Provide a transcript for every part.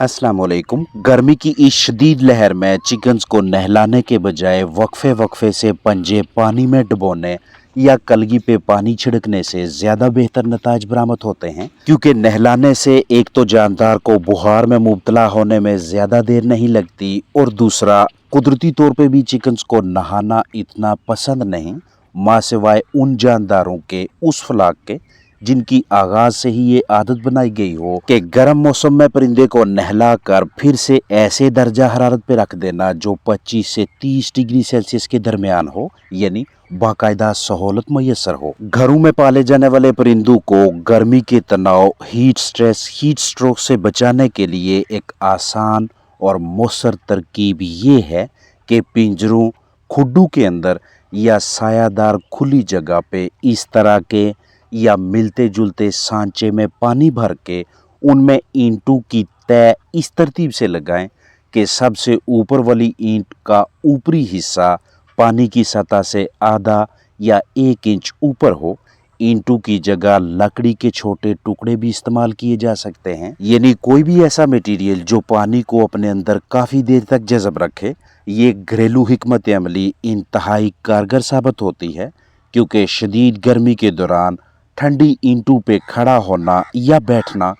अस्सलाम वालेकुम। गर्मी की इस शदीद लहर में चिकन्स को नहलाने के बजाय वक्फे वक्फे से पंजे पानी में डुबोने या कलगी पे पानी छिड़कने से ज़्यादा बेहतर नताज बरामद होते हैं, क्योंकि नहलाने से एक तो जानदार को बुखार में मुब्तला होने में ज़्यादा देर नहीं लगती, और दूसरा कुदरती तौर पे भी चिकन्स को नहाना इतना पसंद नहीं, माँ सिवाय उन जानदारों के उस फलाक के जिनकी आगाज से ही ये आदत बनाई गई हो कि गर्म मौसम में परिंदे को नहला कर फिर से ऐसे दर्जा हरारत पे रख देना जो 25 से 30 डिग्री सेल्सियस के दरमियान हो, यानी बाकायदा सहूलत मैसर हो। घरों में पाले जाने वाले परिंदों को गर्मी के तनाव, हीट स्ट्रेस, हीट स्ट्रोक से बचाने के लिए एक आसान और मौसर तरकीब ये है कि पिंजरों, खुड्डू के अंदर या सायादार खुली जगह पे इस तरह के या मिलते जुलते सांचे में पानी भर के उनमें ईंटों की तह इस तरतीब से लगाएं कि सबसे ऊपर वाली ईंट का ऊपरी हिस्सा पानी की सतह से आधा या 1 इंच ऊपर हो। ईंटों की जगह लकड़ी के छोटे टुकड़े भी इस्तेमाल किए जा सकते हैं, यानी कोई भी ऐसा मटेरियल जो पानी को अपने अंदर काफ़ी देर तक जज़ब रखे। ये घरेलू हिकमत अमली इंतहाई कारगर साबित होती है, क्योंकि शदीद गर्मी के दौरान ठंडी ईंटों पे खड़ा होना या बैठना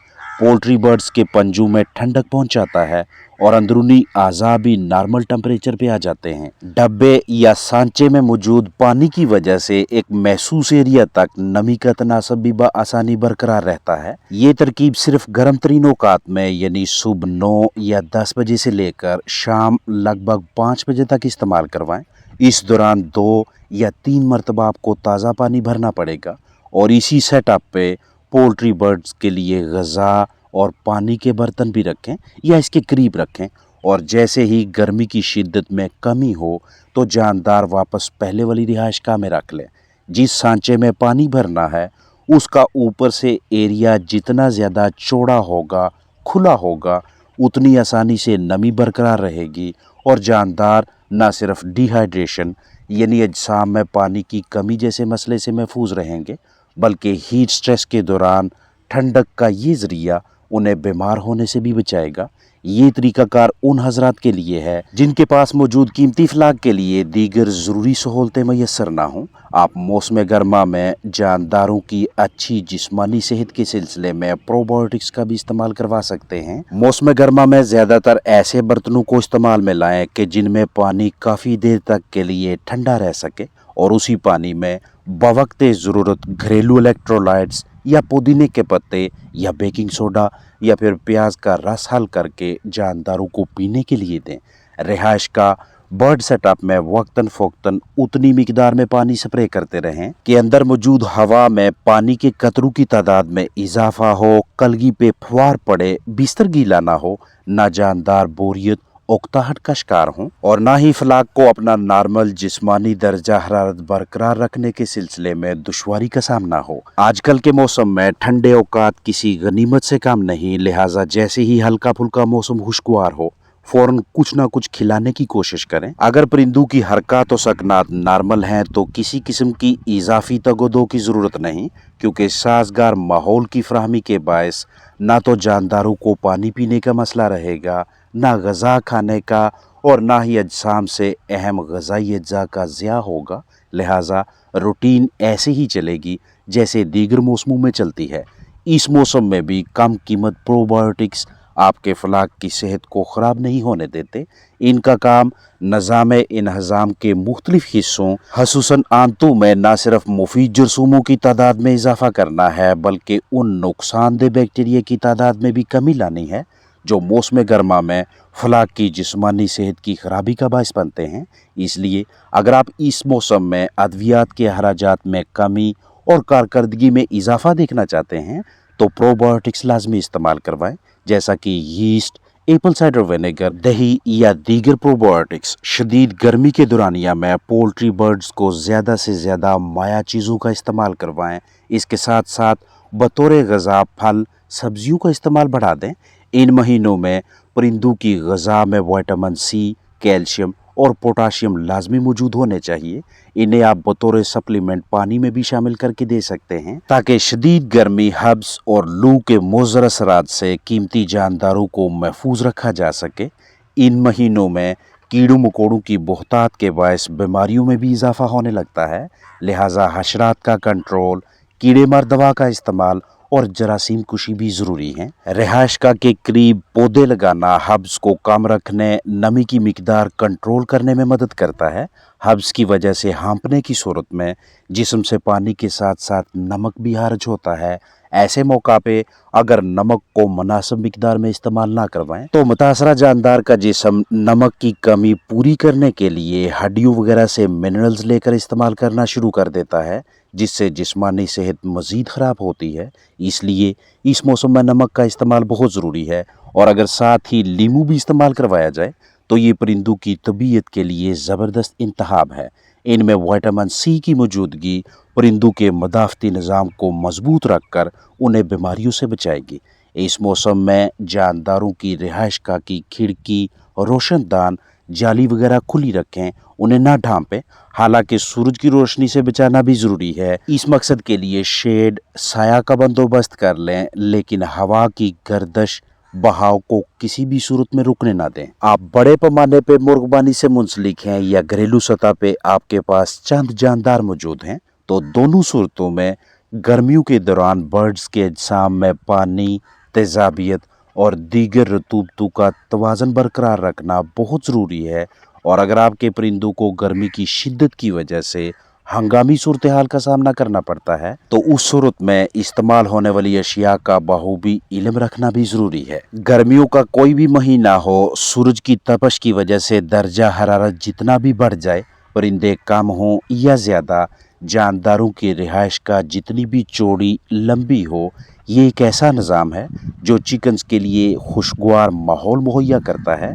पोल्ट्री बर्ड्स के पंजों में ठंडक पहुंचाता है और अंदरूनी आज़ा भी नॉर्मल टेम्परेचर पे आ जाते हैं। डब्बे या सांचे में मौजूद पानी की वजह से एक महसूस एरिया तक नमी का तनासब भी आसानी बरकरार रहता है। ये तरकीब सिर्फ गर्म तरीन औकात में, यानी सुबह 9 या 10 बजे से लेकर शाम लगभग 5 बजे तक इस्तेमाल करवाएं। इस दौरान 2 या 3 मरतबा आपको ताज़ा पानी भरना पड़ेगा, और इसी सेटअप पे पोल्ट्री बर्ड्स के लिए ग़िज़ा और पानी के बर्तन भी रखें या इसके करीब रखें, और जैसे ही गर्मी की शिद्दत में कमी हो तो जानदार वापस पहले वाली रिहाइशगाह में रख लें। जिस सांचे में पानी भरना है उसका ऊपर से एरिया जितना ज़्यादा चौड़ा होगा, खुला होगा, उतनी आसानी से नमी बरकरार रहेगी, और जानदार न सिर्फ डिहाइड्रेशन यानी अजसाम में पानी की कमी जैसे मसले से महफूज रहेंगे, बल्कि हीट स्ट्रेस के दौरान ठंडक का ये ज़रिया उन्हें बीमार होने से भी बचाएगा। ये तरीक़ाकार उन हजरात के लिए है जिनके पास मौजूद कीमती फलाक के लिए दीगर ज़रूरी सहूलतें मैसर ना हों। आप मौसम गर्मा में जानदारों की अच्छी जिस्मानी सेहत के सिलसिले में प्रोबायोटिक्स का भी इस्तेमाल करवा सकते हैं। मौसम गर्मा में ज़्यादातर ऐसे बर्तनों को इस्तेमाल में लाएं कि जिनमें पानी काफ़ी देर तक के लिए ठंडा रह सके, और उसी पानी में बवक्ते ज़रूरत घरेलू इलेक्ट्रोलाइट्स या पुदीने के पत्ते या बेकिंग सोडा या फिर प्याज का रस हल करके जानदारों को पीने के लिए दें। रिहाइश का बर्ड सेटअप में वक्तन फ़ौक्तन उतनी मिकदार में पानी स्प्रे करते रहें कि अंदर मौजूद हवा में पानी के कतरों की तादाद में इजाफा हो, कलगी पे फुहार पड़े, बिस्तर गीला ना हो, ना जानदार बोरियत उकताहट का शिकार हों, और ना ही फलाक को अपना नॉर्मल जिस्मानी दर्जा हरारत बरकरार रखने के सिलसिले में दुश्वारी का सामना हो। आजकल के मौसम में ठंडे औकात किसी गनीमत से कम नहीं, लिहाजा जैसे ही हल्का फुल्का मौसम खुशगवार हो फौरन कुछ ना कुछ खिलाने की कोशिश करें। अगर परिंदों की हरकत और सकनात नॉर्मल हैं तो किसी किस्म की इजाफी तगोदो की ज़रूरत नहीं, क्योंकि साजगार माहौल की फराहमी के बायस ना तो जानदारों को पानी पीने का मसला रहेगा, ना ग़िज़ा खाने का, और ना ही अजसाम से अहम ग़िज़ाई अज्जा का ज़िया होगा। लिहाजा रूटीन ऐसे ही चलेगी जैसे दीगर मौसमों में चलती है। इस मौसम में भी कम कीमत प्रोबायोटिक्स आपके फलाक की सेहत को ख़राब नहीं होने देते। इनका काम निज़ाम इंहज़ाम के मुख्तलिफ हिस्सों खसूसन आंतों में न सिर्फ मुफीद जरसूमों की तादाद में इजाफ़ा करना है, बल्कि उन नुकसानदेह बैक्टीरिया की तादाद में भी कमी लानी है जो मौसम गर्मा में फलाक की जिस्मानी सेहत की खराबी का बायस बनते हैं। इसलिए अगर आप इस मौसम में अद्वियात के अखराजात में कमी और कारकर्दगी में इजाफा देखना चाहते हैं तो प्रोबायोटिक्स लाजमी इस्तेमाल करवाएं, जैसा कि यीस्ट, एप्पल साइडर विनेगर, दही या दीगर प्रोबायोटिक्स। शदीद गर्मी के दौरानिया में पोल्ट्री बर्ड्स को ज़्यादा से ज़्यादा माया चीज़ों का इस्तेमाल करवाएं। इसके साथ साथ बतौर ग़िज़ा फल सब्जियों का इस्तेमाल बढ़ा दें। इन महीनों में परिंदों की ग़िज़ा में विटामिन सी, कैल्शियम और पोटाशियम लाजमी मौजूद होने चाहिए। इन्हें आप बतौर सप्लीमेंट पानी में भी शामिल करके दे सकते हैं ताकि शदीद गर्मी, हब्स और लू के मुज़र असरात से कीमती जानदारों को महफूज रखा जा सके। इन महीनों में कीड़ों मकोड़ों की बहुतात के बायस बीमारियों में भी इजाफा होने लगता है, लिहाजा हशरात का कंट्रोल, कीड़े मार दवा का इस्तेमाल और जरासीम कुशी भी ज़रूरी है। रिहाइश का के करीब पौधे लगाना हब्स को कम रखने, नमी की मिकदार कंट्रोल करने में मदद करता है। हब्स की वजह से हाँपने की सूरत में जिस्म से पानी के साथ साथ नमक भी खारिज होता है। ऐसे मौका पे अगर नमक को मुनासिब मिकदार में इस्तेमाल ना करवाएं तो मुतासरा जानदार का जिस्म नमक की कमी पूरी करने के लिए हड्डियों वगैरह से मिनरल्स लेकर इस्तेमाल करना शुरू कर देता है, जिससे जिस्मानी सेहत मज़ीद ख़राब होती है। इसलिए इस मौसम में नमक का इस्तेमाल बहुत ज़रूरी है और अगर साथ ही लीमू भी इस्तेमाल करवाया जाए तो ये परिंदों की तबीयत के लिए ज़बरदस्त इंतखाब है। इनमें विटामिन सी की मौजूदगी परिंदों के मदाफ़ती निज़ाम को मजबूत रखकर उन्हें बीमारियों से बचाएगी। इस मौसम में जानदारों की रिहाइश का की खिड़की, रोशनदान, जाली वगैरह खुली रखें, उन्हें ना ढांपें। हालांकि सूरज की रोशनी से बचाना भी ज़रूरी है। इस मकसद के लिए शेड, साया का बंदोबस्त कर लें, लेकिन हवा की गर्दिश बहाव को किसी भी सूरत में रुकने ना दें। आप बड़े पैमाने पे मुर्गबानी से मुंसलिक हैं या घरेलू सतह पे आपके पास चंद जानदार मौजूद हैं, तो दोनों सूरतों में गर्मियों के दौरान बर्ड्स के अजसाम में पानी, तेजाबियत और दीगर रतूबतों का तवाज़न बरकरार रखना बहुत ज़रूरी है। और अगर आपके परिंदों को गर्मी की शिद्दत की वजह से हंगामी सूरत हाल का सामना करना पड़ता है तो उस सूरत में इस्तेमाल होने वाली अशिया का बखूबी इल्म रखना भी ज़रूरी है। गर्मियों का कोई भी महीना हो, सूरज की तपश की वजह से दर्जा हरारत जितना भी बढ़ जाए, परिंदे कम हों या ज़्यादा, जानदारों की रिहाइश का जितनी भी चौड़ी लंबी हो, ये एक ऐसा निज़ाम है जो चिकन्स के लिए खुशगवार माहौल मुहैया करता है।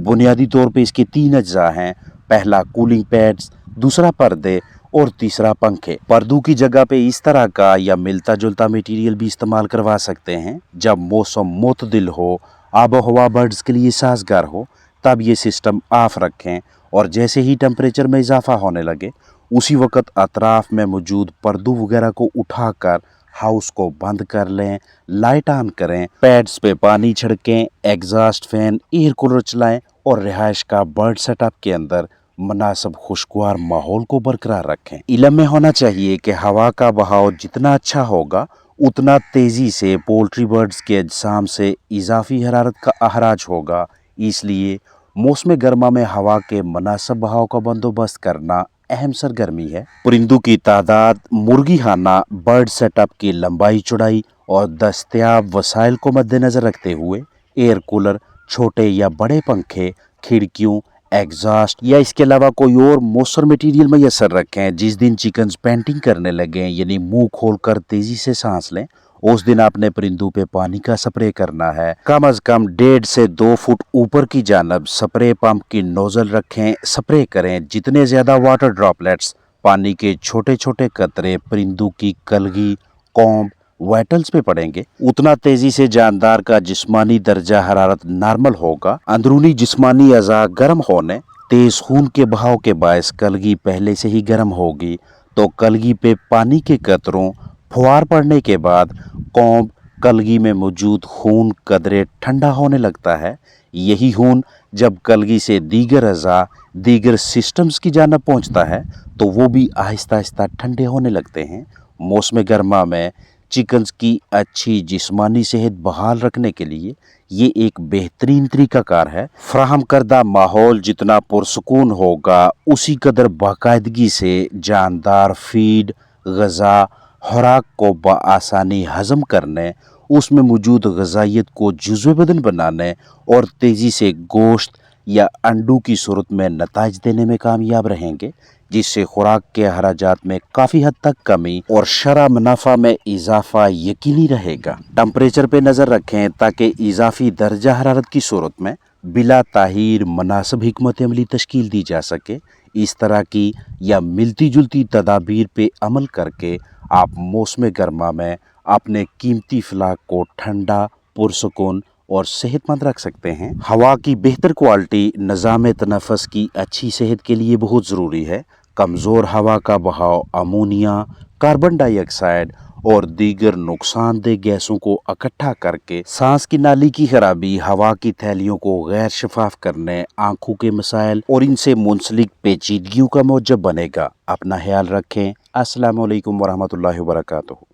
बुनियादी तौर पे इसके 3 अज्जा हैं। पहला कूलिंग पैड्स, दूसरा पर्दे और तीसरा पंखे। पर्दों की जगह पे इस तरह का या मिलता जुलता मटेरियल भी इस्तेमाल करवा सकते हैं। जब मौसम मुतदिल हो, आबो हवा बर्ड्स के लिए साजगार हो, तब ये सिस्टम ऑफ रखें और जैसे ही टेम्परेचर में इजाफा होने लगे उसी वक्त अतराफ में मौजूद पर्दों वगैरह को उठाकर हाउस को बंद कर लें, लाइट ऑन करें, पैड्स पे पानी छिड़कें, एग्जॉस्ट फैन, एयर कूलर चलाएं और रिहाइश का बर्ड सेटअप के अंदर मुनासिब खुशगवार माहौल को बरकरार रखें। इल्म में होना चाहिए कि हवा का बहाव जितना अच्छा होगा उतना तेज़ी से पोल्ट्री बर्ड्स के अजसाम से इजाफी हरारत का अखराज होगा। इसलिए मौसम गर्मा में हवा के मुनासिब बहाव का बंदोबस्त करना अहम सरगर्मी है। परिंदों की तादाद, मुर्गी खाना, बर्ड सेटअप की लंबाई चौड़ाई और दस्तयाब वसाइल को मद्देनज़र रखते हुए एयर कूलर, छोटे या बड़े पंखे, खिड़कियों, एग्जॉस्ट या इसके अलावा कोई और मौसर मटेरियल मैसर रखें। जिस दिन चिकन्स पेंटिंग करने लगें, यानी मुंह खोलकर तेजी से सांस लें, उस दिन अपने परिंदों पे पानी का स्प्रे करना है। कम अज कम 1.5 से 2 फुट ऊपर की जानब स्प्रे पंप की नोजल रखें, स्प्रे करें। जितने ज्यादा वाटर ड्रॉपलेट्स, पानी के छोटे छोटे कतरे परिंदों की कलगी, कॉम्ब, वाइटल्स पे पड़ेंगे, उतना तेजी से जानदार का जिस्मानी दर्जा हरारत नॉर्मल होगा। अंदरूनी जिस्मानी अज़ा गर्म होने, तेज खून के बहाव के बायस कलगी पहले से ही गर्म होगी, तो कलगी पे पानी के कतरों फुहार पड़ने के बाद कॉम्ब, कलगी में मौजूद खून कदरे ठंडा होने लगता है। यही खून जब कलगी से दीगर अज़ा, दीगर सिस्टम्स की जानब पहुंचता है तो वो भी आहिस्ता आहिस्ता ठंडे होने लगते हैं। मौसम गर्मा में चिकन्स की अच्छी जिस्मानी सेहत बहाल रखने के लिए ये एक बेहतरीन तरीकाकार है। फ्राहम करदा माहौल जितना पुरसकून होगा, उसी कदर बाकायदगी से जानदार फीड, ग़ज़ा, खुराक को बआसानी हज़म करने, उसमें मौजूद ग़ज़ाइयत को जुज़्व बदन बनाने और तेज़ी से गोश्त या अंडों की सूरत में नताइज देने में कामयाब रहेंगे, जिससे खुराक के अखराजात में काफ़ी हद तक कमी और शरह मुनाफा में इजाफा यकीनी रहेगा। टेम्परेचर पे नज़र रखें ताकि इजाफी दर्जा हरारत की सूरत में बिला ताहीर मुनासिब हिकमत अमली तश्कील दी जा सके। इस तरह की या मिलती जुलती तदाबीर पे अमल करके आप मौसम गर्मा में अपने कीमती फलाक को ठंडा, पुरसकून और सेहतमंद रख सकते हैं। हवा की बेहतर क्वालिटी निज़ाम तनफ़ुस की अच्छी सेहत के लिए बहुत ज़रूरी है। کمزور ہوا کا بہاؤ امونیا، کاربن ڈائی آکسائڈ اور دیگر نقصان دہ گیسوں کو اکٹھا کر کے سانس کی نالی کی خرابی، ہوا کی تھیلیوں کو غیر شفاف کرنے، آنکھوں کے مسائل اور ان سے منسلک پیچیدگیوں کا موجب بنے گا۔ اپنا خیال رکھیں۔ السلام علیکم ورحمۃ اللہ وبرکاتہ۔